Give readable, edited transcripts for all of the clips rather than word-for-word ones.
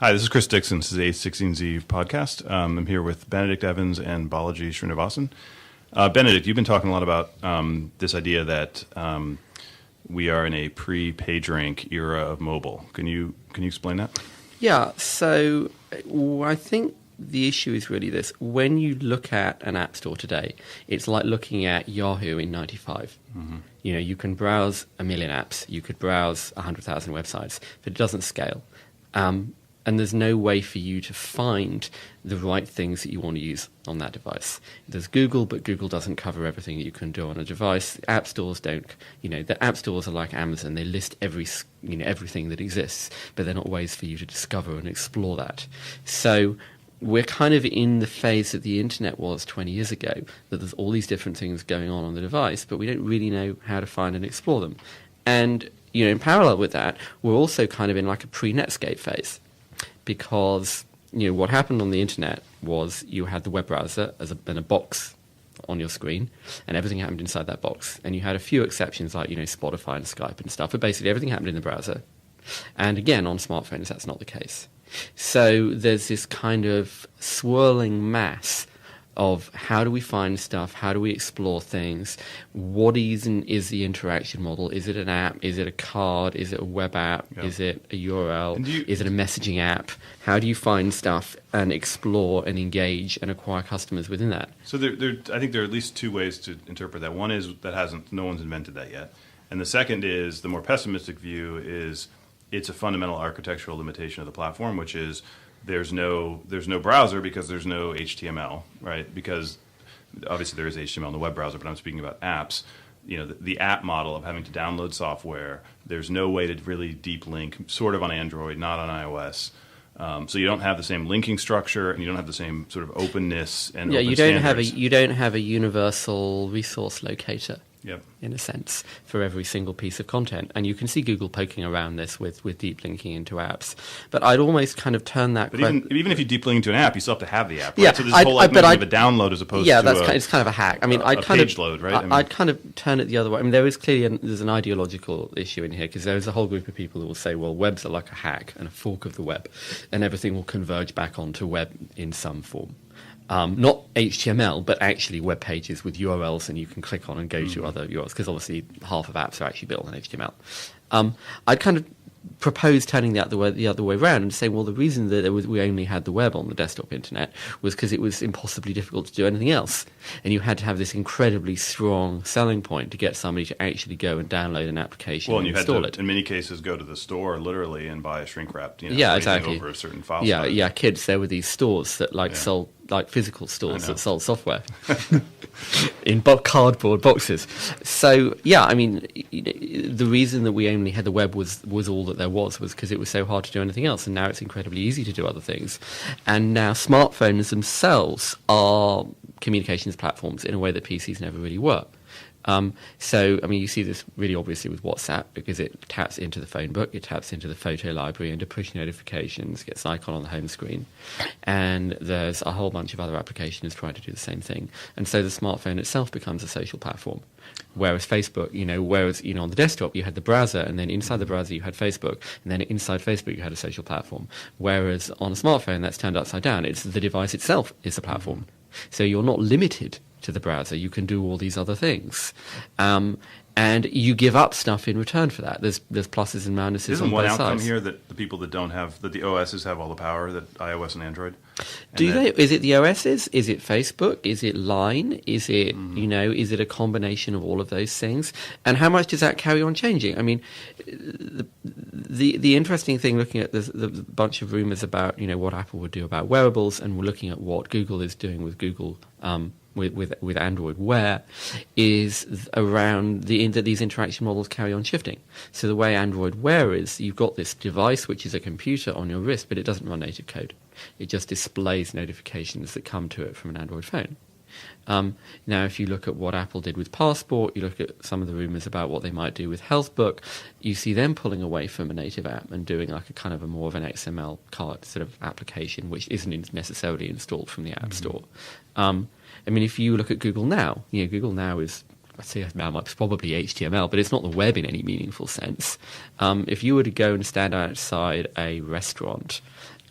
Hi, this is Chris Dixon. This is the a16z podcast. I'm here with Benedict Evans and Balaji Srinivasan. Benedict, you've been talking a lot about this idea that we are in a pre-PageRank era of mobile. Can you explain that? Yeah, so I think the issue is really this. When you look at an app store today, it's like looking at Yahoo in 95. Mm-hmm. You know, you can browse 1 million apps, you could browse 100,000 websites, but it doesn't scale. And there's no way for you to find the right things that you want to use on that device. There's Google, but Google doesn't cover everything that you can do on a device. App stores don't. The app stores are like Amazon. They list everything that exists, but they're not ways for you to discover and explore that. So we're kind of in the phase that the internet was 20 years ago, that there's all these different things going on the device, but we don't really know how to find and explore them. And, in parallel with that, we're also kind of in like a pre-Netscape phase. Because what happened on the internet was you had the web browser in a box on your screen, and everything happened inside that box. And you had a few exceptions like Spotify and Skype and stuff, but basically everything happened in the browser. And again, on smartphones, that's not the case. So there's this kind of swirling mass of how do we find stuff, how do we explore things, what is the interaction model, is it an app, is it a card, is it a web app, is it a URL, is it a messaging app, how do you find stuff and explore and engage and acquire customers within that? So I think there are at least two ways to interpret that. One is no one's invented that yet, and the second is the more pessimistic view is it's a fundamental architectural limitation of the platform, which is there's no browser because there's no HTML, right? Because obviously there is HTML in the web browser, but I'm speaking about apps. The app model of having to download software, there's no way to really deep link, sort of on Android, not on iOS. So you don't have the same linking structure, and you don't have the same sort of openness and open standards. You don't have a universal resource locator. Yep. In a sense, for every single piece of content. And you can see Google poking around this with deep linking into apps. But I'd almost kind of turn that... But even if you deep link into an app, you still have to have the app, right? Yeah, so there's a whole of a download as opposed to it's kind of a hack. I mean, I'd page load, right? I'd kind of turn it the other way. I mean, there's an ideological issue in here, because there's a whole group of people who will say, well, webs are like a hack and a fork of the web, and everything will converge back onto web in some form. Not HTML, but actually web pages with URLs, and you can click on and go to other URLs, because obviously half of apps are actually built on HTML. I'd kind of propose turning the other way around and saying, well, the reason that we only had the web on the desktop internet was because it was impossibly difficult to do anything else. And you had to have this incredibly strong selling point to get somebody to actually go and download an application and install it. You had to, in many cases, go to the store literally and buy a shrink-wrapped, exactly. over a certain file size. Yeah, kids, there were these stores that sold, like physical stores that sold software in cardboard boxes. So, I mean, the reason that we only had the web was all that there was because it was so hard to do anything else, and now it's incredibly easy to do other things. And now smartphones themselves are communications platforms in a way that PCs never really were. So, I mean, you see this really obviously with WhatsApp, because it taps into the phone book, it taps into the photo library, into push notifications, gets an icon on the home screen. And there's a whole bunch of other applications trying to do the same thing. And so the smartphone itself becomes a social platform. Whereas Facebook, on the desktop you had the browser, and then inside the browser you had Facebook, and then inside Facebook you had a social platform. Whereas on a smartphone, that's turned upside down. It's the device itself is the platform. So you're not limited to the browser. You can do all these other things. And you give up stuff in return for that. There's pluses and minuses on both sides. Isn't one outcome here that the people that don't have, that the OSs have all the power that iOS and Android? Do they? Is it the OSs? Is it Facebook? Is it Line? Is it, is it a combination of all of those things? And how much does that carry on changing? I mean, the interesting thing, looking at the bunch of rumors about, what Apple would do about wearables, and we're looking at what Google is doing with Google with Android Wear, is around that these interaction models carry on shifting. So the way Android Wear is, you've got this device which is a computer on your wrist, but it doesn't run native code. It just displays notifications that come to it from an Android phone. Now, if you look at what Apple did with Passport, you look at some of the rumors about what they might do with HealthBook, you see them pulling away from a native app and doing like a kind of a more of an XML card sort of application, which isn't necessarily installed from the App Store. I mean, if you look at Google Now, Google Now is, I'd say now it's probably HTML, but it's not the web in any meaningful sense. If you were to go and stand outside a restaurant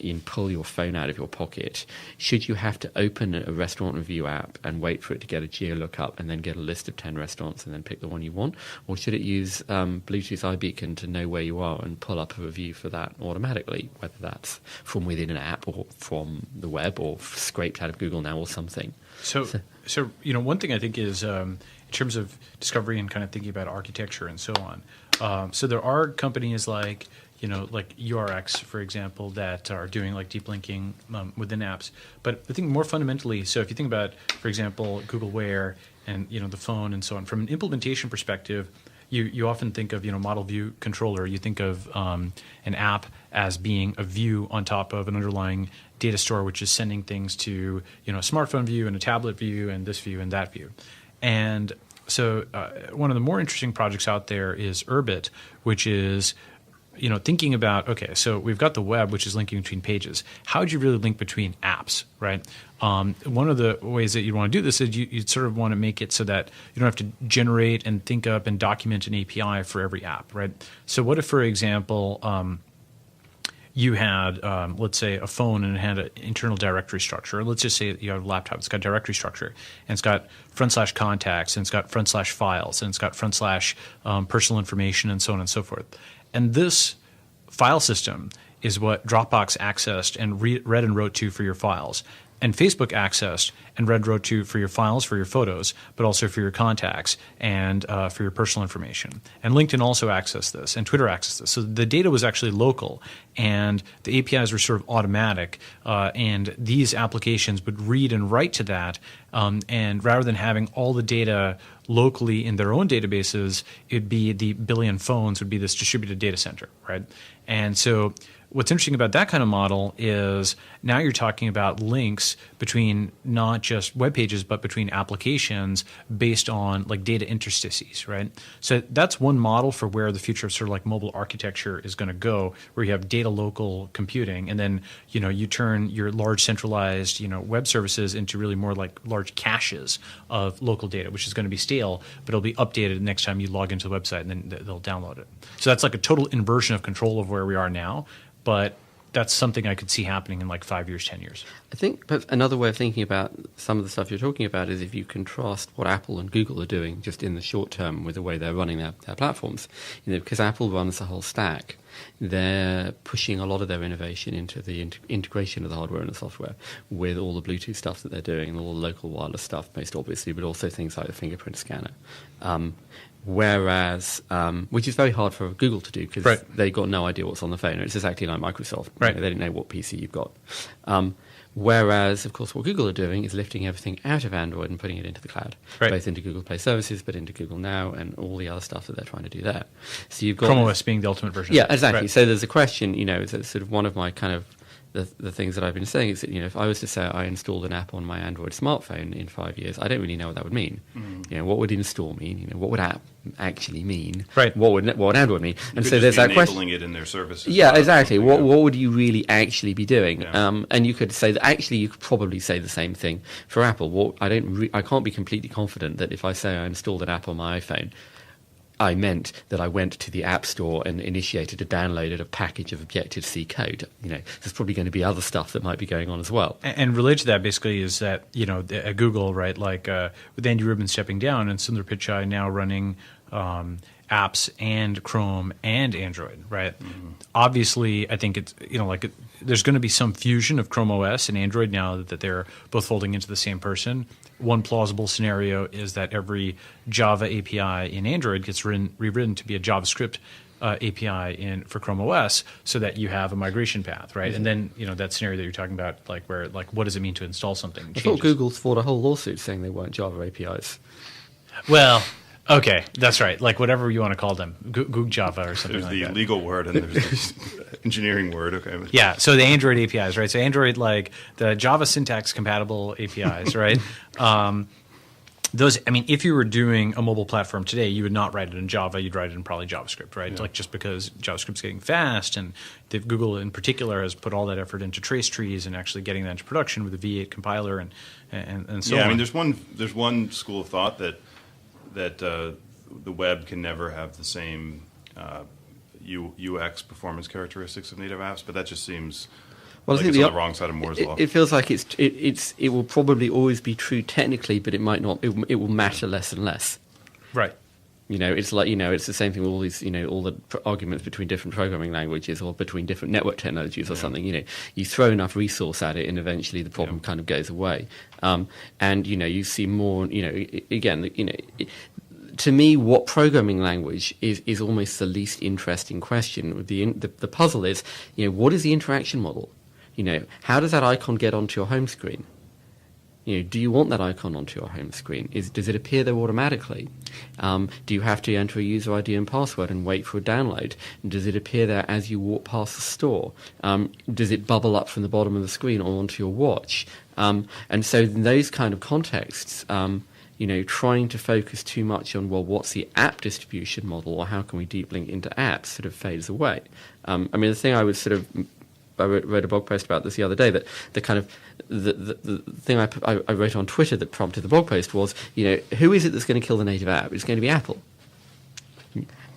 and pull your phone out of your pocket, should you have to open a restaurant review app and wait for it to get a geo lookup and then get a list of 10 restaurants and then pick the one you want? Or should it use Bluetooth iBeacon to know where you are and pull up a review for that automatically, whether that's from within an app or from the web or scraped out of Google Now or something? So one thing I think is in terms of discovery and kind of thinking about architecture and so on. So there are companies like URX, for example, that are doing like deep linking within apps. But I think more fundamentally, so if you think about, for example, Google Wear and the phone and so on, from an implementation perspective, you often think of model view controller. You think of an app as being a view on top of an underlying data store, which is sending things to a smartphone view and a tablet view and this view and that view. And so one of the more interesting projects out there is Urbit, which is thinking about, okay, so we've got the web, which is linking between pages. How would you really link between apps, right? One of the ways that you want to do this is you'd sort of want to make it so that you don't have to generate and think up and document an API for every app, right? So what if, for example, you had, let's say, a phone and it had an internal directory structure. Let's just say you have a laptop. It's got directory structure, and it's got /contacts, and it's got /files, and it's got /personal information, and so on and so forth. And this file system is what Dropbox accessed and read and wrote to for your files. And Facebook accessed and read and wrote to for your files, for your photos, but also for your contacts and for your personal information. And LinkedIn also accessed this, and Twitter accessed this. So the data was actually local, and the APIs were sort of automatic, and these applications would read and write to that. And rather than having all the data locally in their own databases, it'd be the billion phones would be this distributed data center, right? And so what's interesting about that kind of model is now you're talking about links between not just web pages, but between applications based on like data interstices, right? So that's one model for where the future of sort of like mobile architecture is going to go, where you have data local computing, and then you turn your large centralized web services into really more like large caches of local data, which is going to be stale, but it'll be updated next time you log into the website, and then they'll download it. So that's like a total inversion of control of where we are now. But that's something I could see happening in like 5 years, 10 years. I think perhaps another way of thinking about some of the stuff you're talking about is if you contrast what Apple and Google are doing just in the short term with the way they're running their platforms. Because Apple runs the whole stack, they're pushing a lot of their innovation into the integration of the hardware and the software with all the Bluetooth stuff that they're doing and all the local wireless stuff, most obviously, but also things like the fingerprint scanner. Whereas, which is very hard for Google to do because they've got no idea what's on the phone. It's exactly like Microsoft. Right. They don't know what PC you've got. Whereas, of course, what Google are doing is lifting everything out of Android and putting it into the cloud, both into Google Play Services, but into Google Now and all the other stuff that they're trying to do there. So you've got Chrome OS being the ultimate version. Yeah, exactly. So there's a question, it's sort of one of my kind of the things that I've been saying is that if I was to say I installed an app on my Android smartphone in 5 years, I don't really know what that would mean. What would install mean? What would app actually mean? Right. What would Android mean? And so there's that question. Enabling it in their services. Yeah, exactly. What would you really actually be doing? Yeah. And you could say that actually you could probably say the same thing for Apple. I can't be completely confident that if I say I installed an app on my iPhone, I meant that I went to the App Store and initiated a download of a package of Objective-C code. There's probably going to be other stuff that might be going on as well. And related to that, basically, is that at Google, right? Like with Andy Rubin stepping down and Sundar Pichai now running apps and Chrome and Android, right? Mm-hmm. Obviously, I think it's there's going to be some fusion of Chrome OS and Android now that they're both folding into the same person. One plausible scenario is that every Java API in Android gets rewritten to be a JavaScript API for Chrome OS, so that you have a migration path, right? Mm-hmm. And then that scenario that you're talking about, what does it mean to install something? I thought Google fought a whole lawsuit saying they weren't Java APIs. Well, okay, that's right. Like whatever you want to call them, Goog Java or something there's like that. There's the legal word and there's the engineering word. Okay. Yeah, so the Android APIs, right? So Android, like the Java syntax compatible APIs, right? Those, if you were doing a mobile platform today, you would not write it in Java. You'd write it in probably JavaScript, right? Yeah. Like just because JavaScript's getting fast, and Google in particular has put all that effort into trace trees and actually getting that into production with the V8 compiler and so on. Yeah, there's one school of thought that the web can never have the same UX performance characteristics of native apps, but that just seems Well, I like think it's on the wrong side of Moore's law. it feels like it will probably always be true technically, but it might not. It will matter less and less. Right. It's like it's the same thing with all these all the arguments between different programming languages or between different network technologies or something. You throw enough resource at it, and eventually the problem kind of goes away. And you see more. Again, to me, what programming language is almost the least interesting question. The puzzle is, what is the interaction model? How does that icon get onto your home screen? Do you want that icon onto your home screen? Does it appear there automatically? Do you have to enter a user ID and password and wait for a download? Does it appear there as you walk past the store? Does it bubble up from the bottom of the screen or onto your watch? And so in those kind of contexts, trying to focus too much on, what's the app distribution model or how can we deep link into apps sort of fades away. The thing I wrote a blog post about this the other day, that the thing I wrote on Twitter that prompted the blog post was, who is it that's going to kill the native app? It's going to be Apple.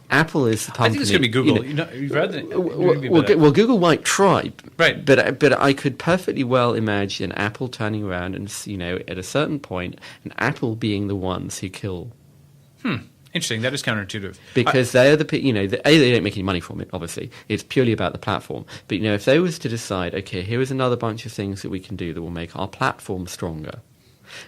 Apple is the company. I think it's going to be Google. You've read it. Well, Google might try, right? But I could perfectly well imagine Apple turning around and at a certain point, and Apple being the ones who kill. Interesting. That is counterintuitive. Because they are they don't make any money from it, obviously. It's purely about the platform. But, if they was to decide, okay, here is another bunch of things that we can do that will make our platform stronger,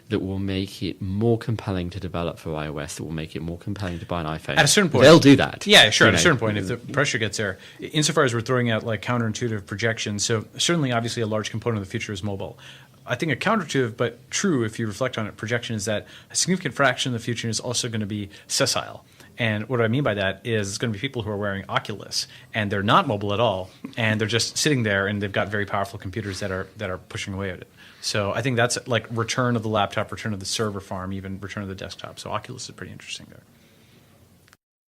that will make it more compelling to develop for iOS, that will make it more compelling to buy an iPhone. At a certain point. They'll do that. Yeah, sure. At a certain point, if the pressure gets there. Insofar as we're throwing out like counterintuitive projections, so certainly, obviously, a large component of the future is mobile. I think a counterintuitive but true, if you reflect on it, projection is that a significant fraction of the future is also going to be sessile. And what I mean by that is it's going to be people who are wearing Oculus, and they're not mobile at all, and they're just sitting there, and they've got very powerful computers that are pushing away at it. So I think that's like return of the laptop, return of the server farm, even return of the desktop. So Oculus is pretty interesting there.